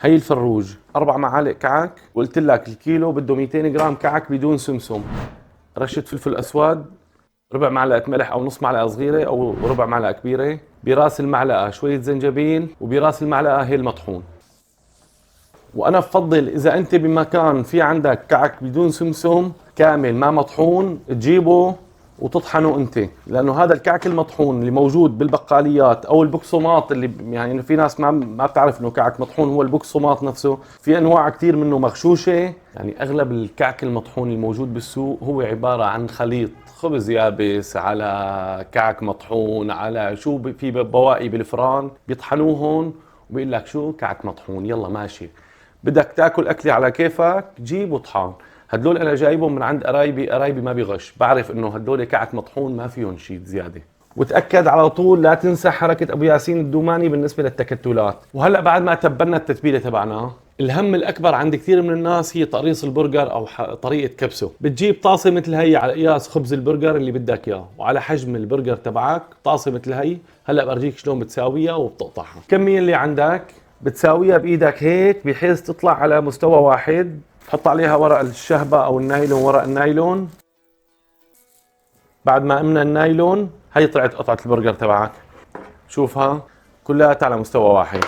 هي الفروج 4 معالق كعك، وقلت لك الكيلو بده 200 جرام كعك بدون سمسم، رشة فلفل اسود، ربع معلقة ملح او نص معلقة صغيرة او ربع معلقة كبيرة، براس المعلقة شوية زنجبيل، وبراس المعلقة هيل مطحون. وانا بفضل اذا انت بمكان في عندك كعك بدون سمسم كامل ما مطحون تجيبه وتطحنه انت، لانه هذا الكعك المطحون اللي موجود بالبقاليات او البقسماط اللي يعني في ناس ما بتعرف انه كعك مطحون، هو البقسماط نفسه في انواع كثير منه مغشوشه. يعني اغلب الكعك المطحون الموجود بالسوق هو عباره عن خليط خبز يابس على كعك مطحون على شو في بواقي بالفران بيطحنوه هون، وبيقول لك شو كعك مطحون يلا ماشي. بدك تاكل اكلي على كيفك جيب وطحن. هدول انا جايبهم من عند قرايبي ما بيغش، بعرف انه هدول كعك مطحون ما فيهم شيء زياده. وتاكد على طول لا تنسى حركه ابو ياسين الدوماني بالنسبه للتكتلات. وهلا بعد ما تبلنا التتبيله تبعنا، الهم الاكبر عند كثير من الناس هي تقريص البرجر او طريقه كبسه. بتجيب طاسه مثل هي على قياس خبز البرجر اللي بدك اياه وعلى حجم البرجر تبعك، طاسه مثل هي. هلا برجيك شلون بتساويها وبتقطعها. الكميه اللي عندك بتساويها بايدك هيك بحيث تطلع على مستوى واحد. تحط عليها ورق الشهبة او النايلون، ورق النايلون. بعد ما امنا النايلون هي طلعت قطعة البرجر تبعك، شوفها كلها على مستوى واحد.